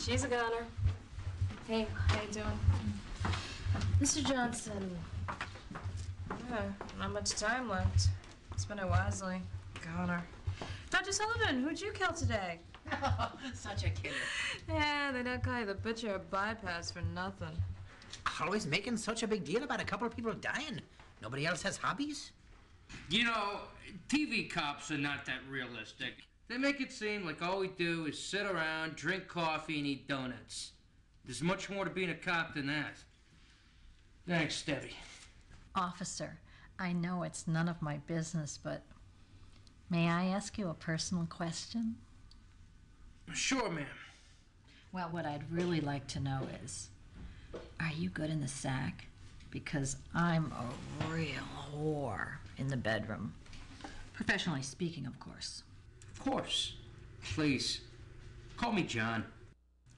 She's a goner. Hey, how you doing? Mr. Johnson. Yeah, not much time left. Spend it wisely. Goner. Dr. Sullivan, who'd you kill today? Such a killer. Yeah, they don't call you the butcher of bypass for nothing. Always making such a big deal about a couple of people dying. Nobody else has hobbies? You know, TV cops are not that realistic. They make it seem like all we do is sit around, drink coffee, and eat donuts. There's much more to being a cop than that. Thanks, Debbie. Officer, I know it's none of my business, but may I ask you a personal question? Sure, ma'am. Well, what I'd really like to know is, are you good in the sack? Because I'm a real whore in the bedroom. Professionally speaking, of course. Of course. Please, call me John.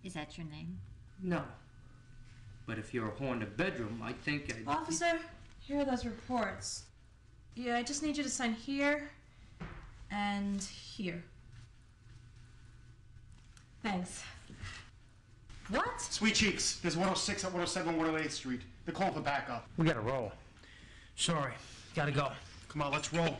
Is that your name? No. But if you're a whore in the bedroom, I think I'd... Officer, here are those reports. Yeah, I just need you to sign here and here. Thanks. What? Sweet Cheeks. There's 106 at 107 108th Street. They're calling for backup. We gotta roll. Sorry, gotta go. Come on, let's roll.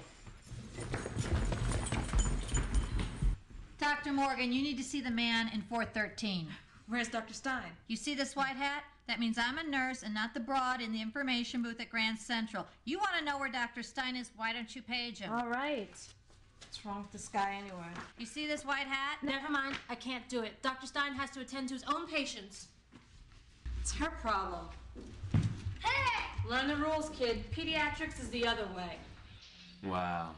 Dr. Morgan, you need to see the man in 413. Where's Dr. Stein? You see this white hat? That means I'm a nurse and not the broad in the information booth at Grand Central. You want to know where Dr. Stein is? Why don't you page him? All right. What's wrong with this guy anyway? You see this white hat? Never mind. I can't do it. Dr. Stein has to attend to his own patients. It's her problem. Hey! Learn the rules, kid. Pediatrics is the other way. Wow.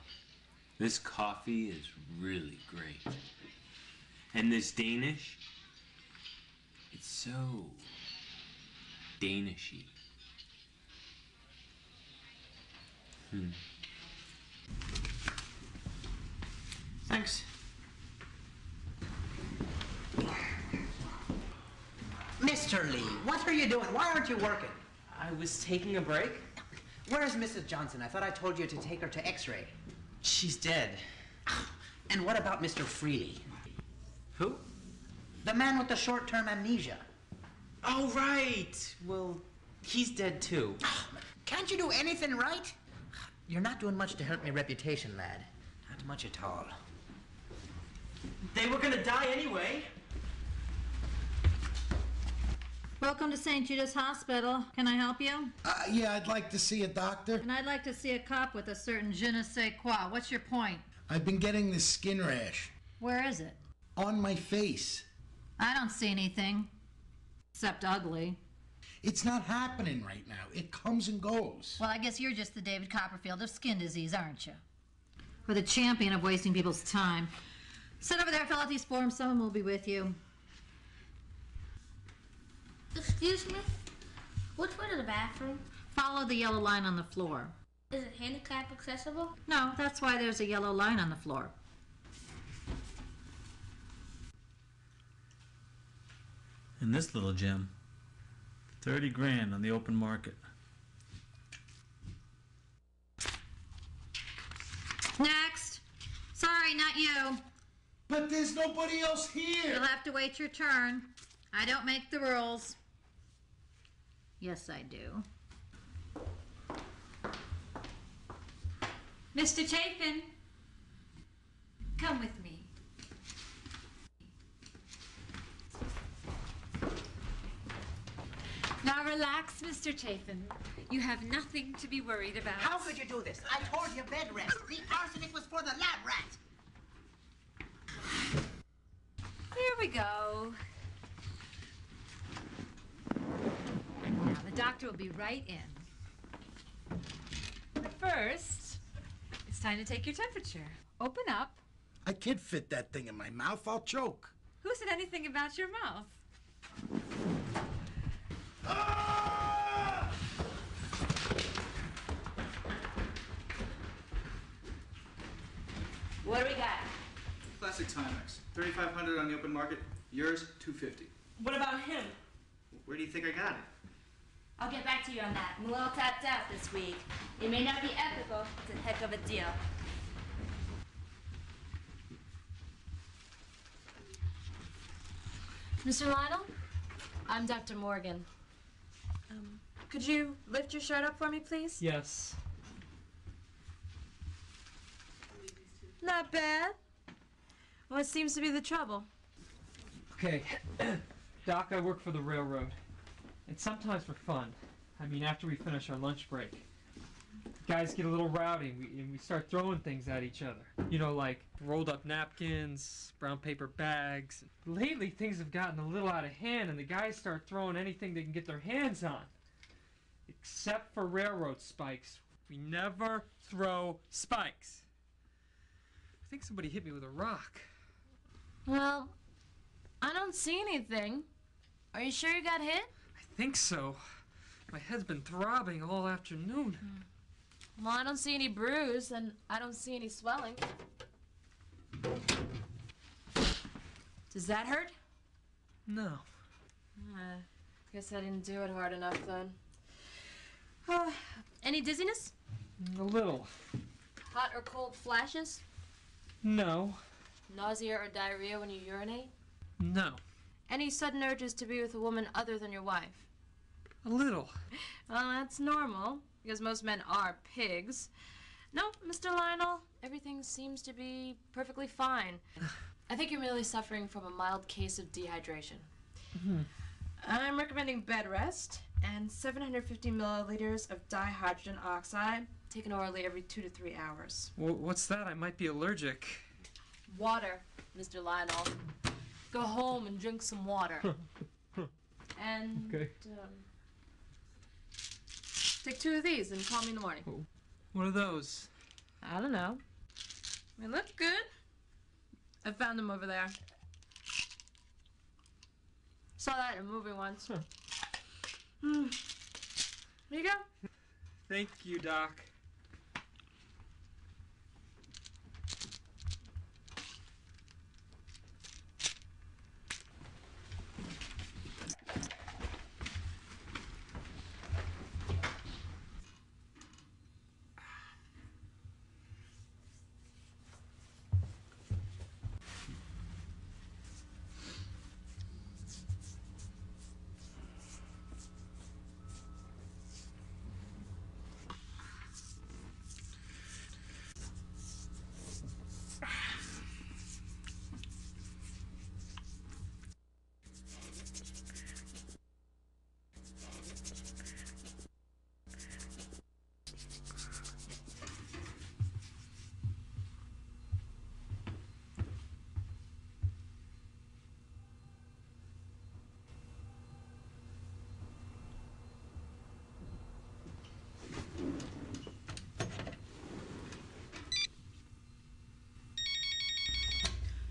This coffee is really great. And this Danish, it's so Danishy. Thanks. Mr. Lee, what are you doing? Why aren't you working? I was taking a break. Where is Mrs. Johnson? I thought I told you to take her to X-ray. She's dead. And what about Mr. Freely? Who? The man with the short-term amnesia. Oh, right. Well, he's dead too. Can't you do anything right? You're not doing much to hurt my reputation, lad. Not much at all. They were gonna die anyway. Welcome to St. Judas Hospital. Can I help you? Yeah, I'd like to see a doctor. And I'd like to see a cop with a certain je ne sais quoi. What's your point? I've been getting this skin rash. Where is it? On my face. I don't see anything. Except ugly. It's not happening right now. It comes and goes. Well, I guess you're just the David Copperfield of skin disease, aren't you? Or the champion of wasting people's time. Sit over there, fill out these forms. Someone will be with you. Excuse me? Which way to the bathroom? Follow the yellow line on the floor. Is it handicap accessible? No, that's why there's a yellow line on the floor. In this little gem, 30 grand on the open market. Next. Sorry, not you. But there's nobody else here. You'll have to wait your turn. I don't make the rules. Yes, I do. Mr. Chapin, come with me. Now relax, Mr. Chapin. You have nothing to be worried about. How could you do this? I told you bed rest. The arsenic was for the lab rat. Here we go. Now, the doctor will be right in. But first, it's time to take your temperature. Open up. I can't fit that thing in my mouth. I'll choke. Who said anything about your mouth? Ah! What do we got? Classic Timex. 3,500 on the open market. Yours, 250. What about him? Where do you think I got it? I'll get back to you on that. I'm a little tapped out this week. It may not be ethical, it's a heck of a deal. Mr. Lionel? I'm Dr. Morgan. Could you lift your shirt up for me, please? Yes. Not bad. What seems to be the trouble? Okay. Doc, I work for the railroad. And sometimes for fun. I mean, after we finish our lunch break. Guys get a little rowdy and we start throwing things at each other. You know, like rolled up napkins, brown paper bags. Lately, things have gotten a little out of hand and the guys start throwing anything they can get their hands on. Except for railroad spikes. We never throw spikes. I think somebody hit me with a rock. Well, I don't see anything. Are you sure you got hit? I think so. My head's been throbbing all afternoon. Well, I don't see any bruise, and I don't see any swelling. Does that hurt? No. Guess I didn't do it hard enough then. Any dizziness? A little. Hot or cold flashes? No. Nausea or diarrhea when you urinate? No. Any sudden urges to be with a woman other than your wife? A little. Well, that's normal, because most men are pigs. No, Mr. Lionel, everything seems to be perfectly fine. I think you're merely suffering from a mild case of dehydration. I'm recommending bed rest and 750 milliliters of dihydrogen oxide taken orally every 2 to 3 hours. What's that? I might be allergic. Water, Mr. Lionel. Go home and drink some water. And Okay. Take 2 of these and call me in the morning. What are those? I don't know. They look good. I found them over there. Saw that in a movie once. Here you go. Thank you, Doc.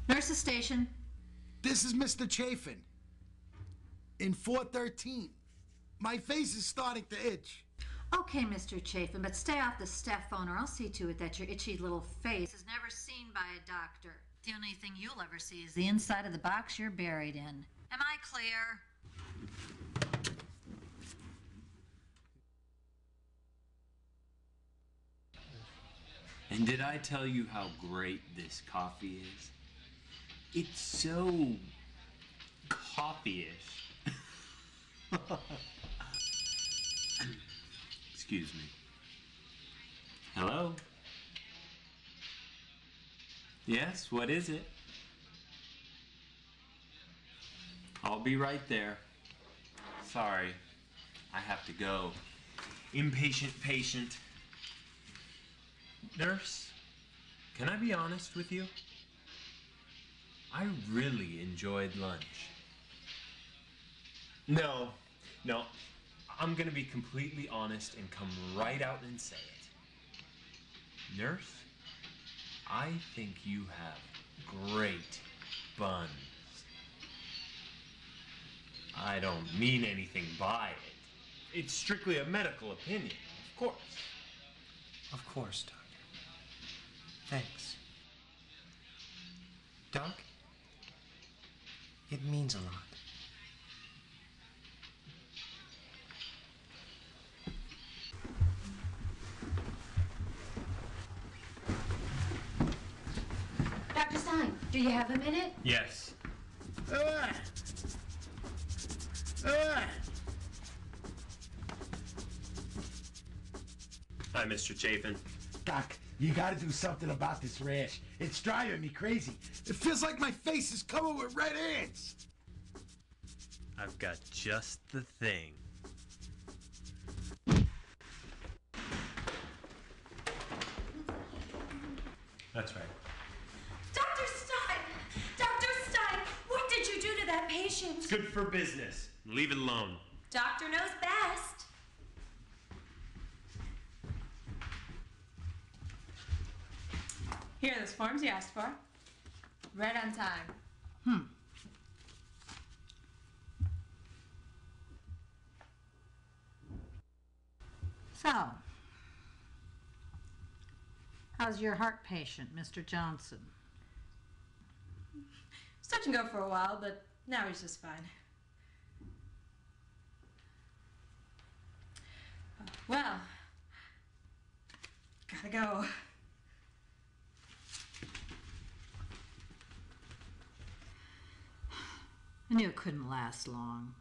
Nurse's station. This is Mr. Chafin. In 413. My face is starting to itch. Okay, Mr. Chafin, but stay off the step phone or I'll see to it that your itchy little face is never seen by a doctor. The only thing you'll ever see is the inside of the box you're buried in. Am I clear? And did I tell you how great this coffee is? It's so coffee-ish. Excuse me. Hello? Yes, what is it? I'll be right there. Sorry, I have to go. Impatient patient. Nurse, can I be honest with you? I really enjoyed lunch. No, I'm gonna be completely honest and come right out and say it. Nurse, I think you have great buns. I don't mean anything by it. It's strictly a medical opinion, of course. Of course, Doctor. Thanks. Doc, it means a lot. Dr. Stein, do you have a minute? Yes. Hi, Mr. Chafin. Doc, you gotta do something about this rash. It's driving me crazy. It feels like my face is covered with red ants. I've got just the thing. That's right. Dr. Stein! Dr. Stein! What did you do to that patient? It's good for business. Leave it alone. Doctor knows best. Here are those forms you asked for. Right on time. So, how's your heart patient, Mr. Johnson? It's touch and go for a while, but now he's just fine. Well, gotta go. I knew it couldn't last long.